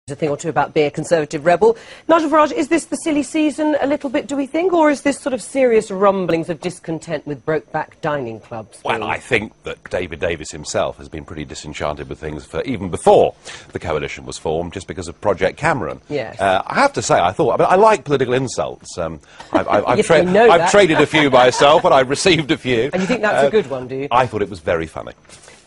A thing or two about being a Conservative rebel. Nigel Farage, is this the silly season a little bit, do we think, or is this sort of serious rumblings of discontent with broke-back dining clubs? Well, I think that David Davis himself has been pretty disenchanted with things for even before the coalition was formed, just because of Project Cameron. Yes. I have to say, I like political insults. I've Yes, traded a few myself, and I've received a few. And you think that's a good one, do you? I thought it was very funny.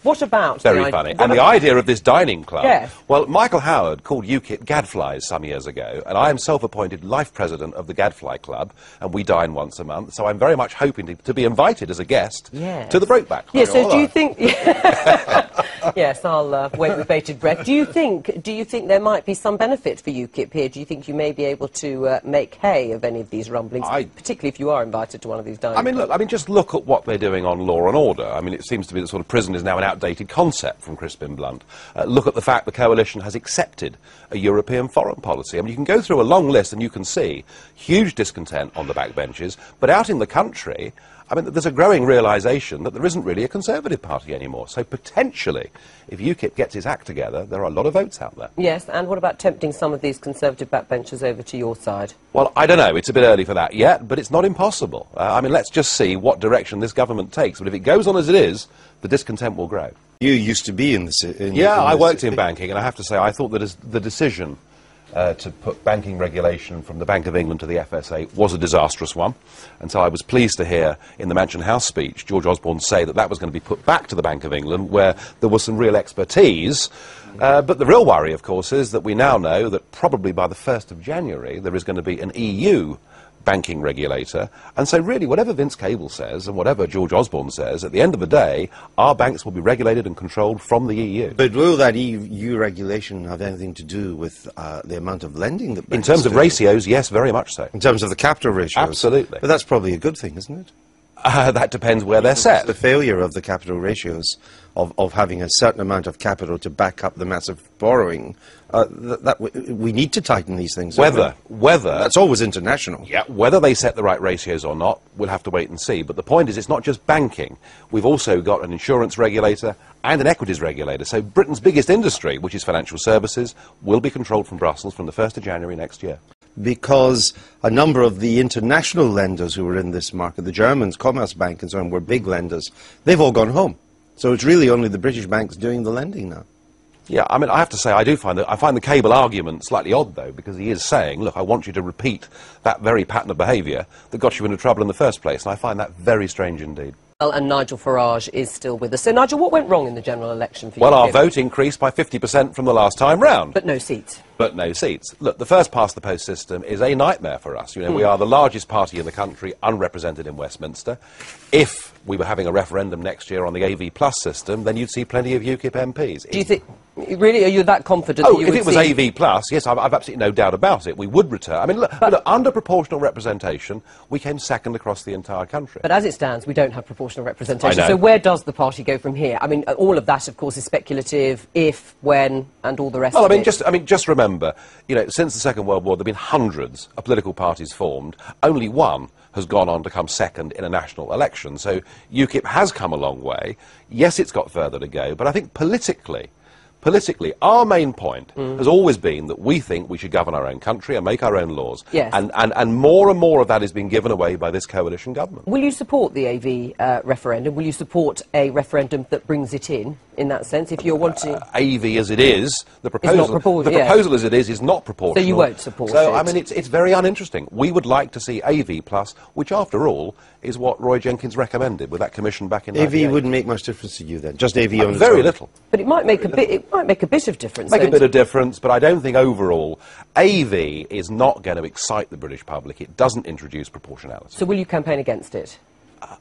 What about... Very funny. And the idea of this dining club... Yes. Well, Michael Howard called UKIP gadflies some years ago, and I am self-appointed life president of the Gadfly Club, and we dine once a month, so I'm very much hoping to be invited as a guest to the Brokeback Club. Yeah, so do you think... Yes, I'll wait with bated breath. Do you think there might be some benefit for UKIP here? Do you think you may be able to make hay of any of these rumblings, particularly if you are invited to one of these dining clubs? Just look at what they're doing on law and order. I mean, it seems to be that sort of prison is now an outdated concept from Crispin Blunt. Look at the fact the coalition has accepted a European foreign policy. I mean, you can go through a long list and you can see huge discontent on the backbenches, but out in the country, I mean, there's a growing realisation that there isn't really a Conservative Party anymore. So potentially, if UKIP gets its act together, there are a lot of votes out there. Yes, and what about tempting some of these Conservative backbenchers over to your side? Well, I don't know. It's a bit early for that yet, but it's not impossible. I mean, let's just see what direction this government takes. But if it goes on as it is, the discontent will grow. You used to be in this... I worked in banking, and I have to say, I thought that the decision to put banking regulation from the Bank of England to the FSA was a disastrous one. And so I was pleased to hear in the Mansion House speech George Osborne say that that was going to be put back to the Bank of England, where there was some real expertise. But the real worry, of course, is that we now know that probably by the 1st of January there is going to be an EU banking regulator, and so really whatever Vince Cable says and whatever George Osborne says, at the end of the day, our banks will be regulated and controlled from the EU. But will that EU regulation have anything to do with the amount of lending that banks In terms of do? Ratios, yes, very much so. In terms of the capital ratios? Absolutely. But that's probably a good thing, isn't it? That depends where they're set. The failure of the capital ratios, of having a certain amount of capital to back up the massive borrowing, we need to tighten these things. Whether that's always international. Yeah, whether they set the right ratios or not, we'll have to wait and see. But the point is, it's not just banking. We've also got an insurance regulator and an equities regulator. So Britain's biggest industry, which is financial services, will be controlled from Brussels from the 1st of January next year. Because a number of the international lenders who were in this market, the Germans, Commerzbank and so on, were big lenders. They've all gone home. So it's really only the British banks doing the lending now. Yeah, I mean, I have to say, I find the Cable argument slightly odd, though, because he is saying, look, I want you to repeat that very pattern of behaviour that got you into trouble in the first place, and I find that very strange indeed. Well, and Nigel Farage is still with us. So, Nigel, what went wrong in the general election for you? Well, our vote increased by 50% from the last time round. But no seats. But no seats. Look, the first past the post system is a nightmare for us. You know, we are the largest party in the country, unrepresented in Westminster. If we were having a referendum next year on the AV Plus system, then you'd see plenty of UKIP MPs. Do you think... Really, are you that confident that you if would it was see... AV Plus, yes, I've absolutely no doubt about it. We would return. I mean, look, under proportional representation, we came second across the entire country. But as it stands, we don't have proportional representation. I know. So where does the party go from here? I mean, all of that, of course, is speculative, if, when, and all the rest of it. Just remember, you know, since the Second World War, there have been hundreds of political parties formed. Only one has gone on to come second in a national election. So UKIP has come a long way. Yes, it's got further to go, but I think politically, our main point has always been that we think we should govern our own country and make our own laws. Yes. And more of that is being given away by this coalition government. Will you support the AV referendum? Will you support a referendum that brings it in that sense, if you're wanting... AV as it is, the proposal as it is not proportional. So you won't support it? So, I mean, it's very uninteresting. We would like to see AV Plus, which, after all, is what Roy Jenkins recommended with that commission back in 1998. AV wouldn't make much difference to you then, just AV on its very own. Little. But it might make a bit of difference. Make a bit of difference, but I don't think overall AV is not going to excite the British public. It doesn't introduce proportionality. So will you campaign against it?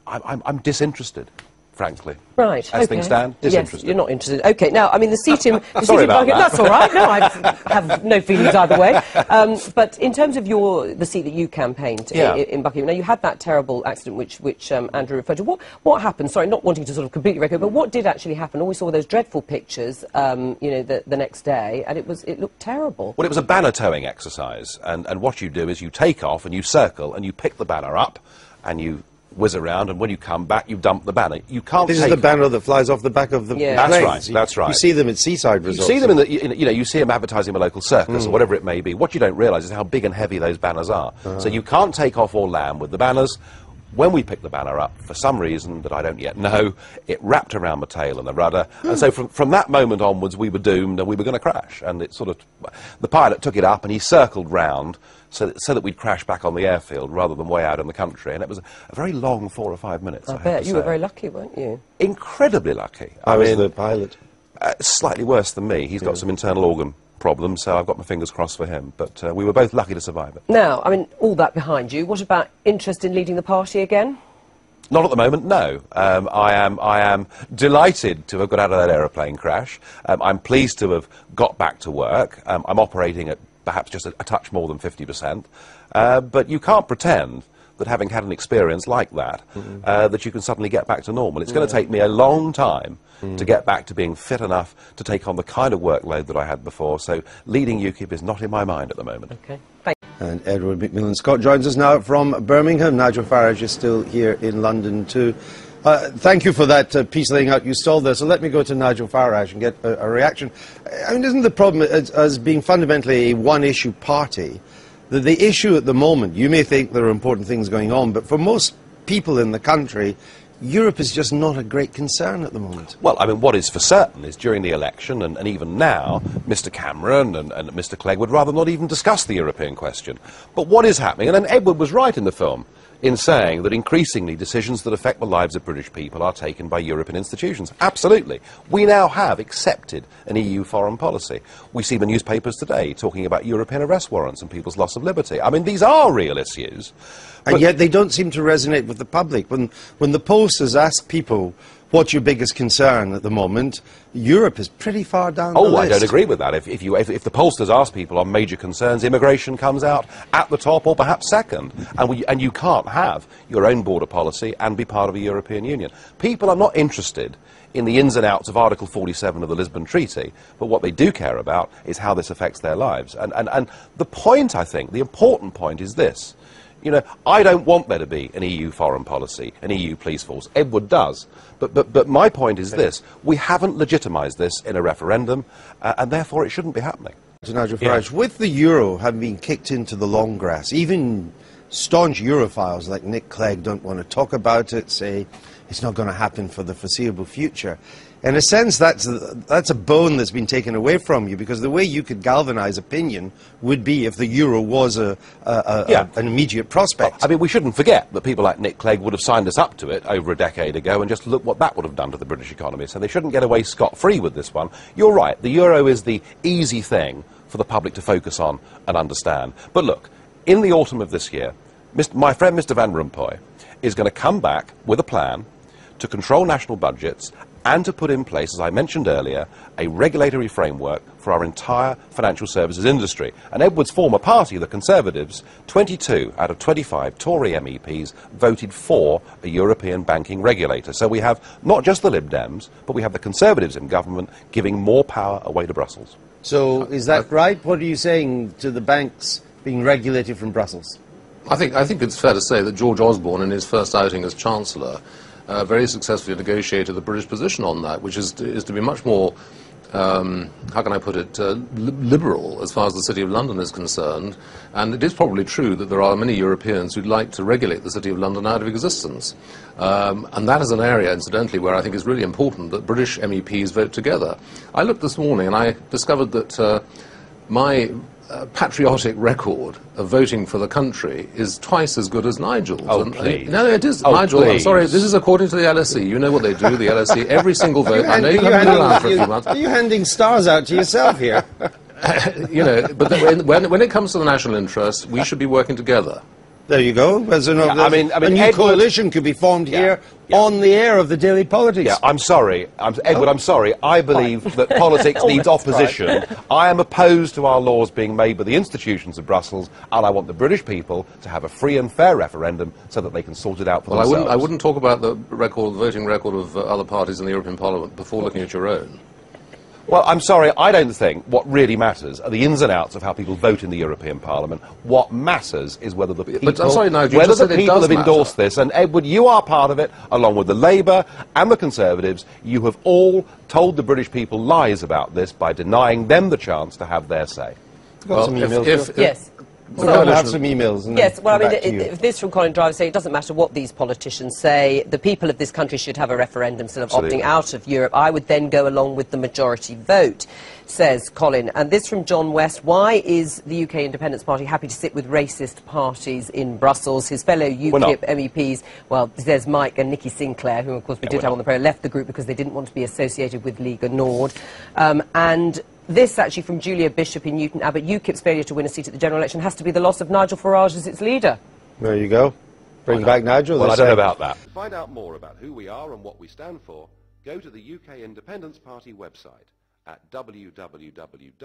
I'm disinterested, frankly. Right. As things stand, disinterested. Yes, you're not interested. OK, now, I mean, the seat in... Sorry about that. That's all right. No, I have no feelings either way. But in terms of the seat that you campaigned in Buckingham, now, you had that terrible accident which Andrew referred to. What happened? Sorry, not wanting to sort of completely record, but what did actually happen? We saw those dreadful pictures, you know, the next day, and it looked terrible. Well, it was a banner towing exercise, and what you do is you take off and you circle and you pick the banner up and you whiz around, and when you come back, you dump the banner. You can't. This is the banner that flies off the back of the plane. That's right. That's right. You see them at seaside resorts. You see them you see them advertising a local circus or whatever it may be. What you don't realise is how big and heavy those banners are. So you can't take off or land with the banners. When we picked the banner up, for some reason that I don't yet know, it wrapped around the tail and the rudder, and so from that moment onwards we were doomed and we were going to crash. And it sort of, the pilot took it up and he circled round so that we'd crash back on the airfield rather than way out in the country. And it was a very long 4 or 5 minutes. I bet you were very lucky, weren't you? Incredibly lucky. I was the pilot. Slightly worse than me. He's got some internal organ problems, so I've got my fingers crossed for him. But we were both lucky to survive it. Now, I mean, all that behind you, what about interest in leading the party again? Not at the moment, no. I am delighted to have got out of that aeroplane crash. I'm pleased to have got back to work. I'm operating at perhaps just a touch more than 50%. But you can't pretend that having had an experience like that, that you can suddenly get back to normal. It's going to take me a long time to get back to being fit enough to take on the kind of workload that I had before. So leading UKIP is not in my mind at the moment. Okay, thank you. And Edward Macmillan-Scott joins us now from Birmingham. Nigel Farage is still here in London too. Thank you for that piece laying out you stole there. So let me go to Nigel Farage and get a reaction. I mean, isn't the problem as being fundamentally a one-issue party, that the issue at the moment, you may think there are important things going on, but for most people in the country, Europe is just not a great concern at the moment. Well, I mean, what is for certain is during the election, and even now, Mr Cameron and Mr Clegg would rather not even discuss the European question. But what is happening, and then Edward was right in the film, in saying that increasingly decisions that affect the lives of British people are taken by European institutions. Absolutely. We now have accepted an EU foreign policy. We see the newspapers today talking about European arrest warrants and people's loss of liberty. I mean, these are real issues. And yet they don't seem to resonate with the public. When the Post has asked people, what's your biggest concern at the moment, Europe is pretty far down the list. I don't agree with that. If the pollsters ask people on major concerns, immigration comes out at the top or perhaps second. And you can't have your own border policy and be part of a European Union. People are not interested in the ins and outs of Article 47 of the Lisbon Treaty, but what they do care about is how this affects their lives. And the point, I think, the important point is this. You know, I don't want there to be an EU foreign policy, an EU police force. Edward does. But my point is this. We haven't legitimised this in a referendum, and therefore it shouldn't be happening. To Nigel Farage, with the euro having been kicked into the long grass, even staunch Europhiles like Nick Clegg don't want to talk about it, say it's not going to happen for the foreseeable future. In a sense, that's a bone that's been taken away from you, because the way you could galvanise opinion would be if the euro was an immediate prospect. Well, I mean, we shouldn't forget that people like Nick Clegg would have signed us up to it over a decade ago, and just look what that would have done to the British economy. So they shouldn't get away scot-free with this one. You're right, the euro is the easy thing for the public to focus on and understand. But look, in the autumn of this year, my friend Mr Van Rompuy is going to come back with a plan to control national budgets and to put in place, as I mentioned earlier, a regulatory framework for our entire financial services industry. And Edward's former party, the Conservatives, 22 out of 25 Tory MEPs voted for a European banking regulator. So we have not just the Lib Dems, but we have the Conservatives in government giving more power away to Brussels. So is that right? What are you saying to the banks being regulated from Brussels? I think it's fair to say that George Osborne, in his first outing as Chancellor, very successfully negotiated the British position on that, which is to be much more, how can I put it, liberal as far as the City of London is concerned. And it is probably true that there are many Europeans who'd like to regulate the City of London out of existence. And that is an area, incidentally, where I think it's really important that British MEPs vote together. I looked this morning and I discovered that my patriotic record of voting for the country is twice as good as Nigel's. Oh, please. No, it is. Oh, Nigel, please. I'm sorry, this is according to the LSE. You know what they do, the LSE, every single vote. I know you've been around for a few months. Are you handing stars out to yourself here? You know, but when it comes to the national interest, we should be working together. There you go. A new coalition could be formed here on the air of the Daily Politics. Yeah, I'm sorry. Edward, I'm sorry. I believe that politics needs opposition. Right. I am opposed to our laws being made by the institutions of Brussels, and I want the British people to have a free and fair referendum so that they can sort it out for themselves. I wouldn't talk about the voting record of other parties in the European Parliament before looking at your own. Well, I'm sorry, I don't think what really matters are the ins and outs of how people vote in the European Parliament. What matters is whether the people, But I'm sorry, Nigel, whether the people have endorsed this. And Edward, you are part of it, along with the Labour and the Conservatives. You have all told the British people lies about this by denying them the chance to have their say. Well, Yes. We're going to have some emails. And yes, well, I mean, if this from Colin Driver saying it doesn't matter what these politicians say, the people of this country should have a referendum instead of opting out of Europe. I would then go along with the majority vote, says Colin. And this from John West: why is the UK Independence Party happy to sit with racist parties in Brussels? His fellow UKIP MEPs, well, there's Mike and Nikki Sinclair, who of course we did have on the program, left the group because they didn't want to be associated with Liga Nord. And this, actually, from Julia Bishop in Newton Abbot: UKIP's failure to win a seat at the general election has to be the loss of Nigel Farage as its leader. There you go. Bring back Nigel. Well, I don't know about that. To find out more about who we are and what we stand for, go to the UK Independence Party website at www.ukip.org.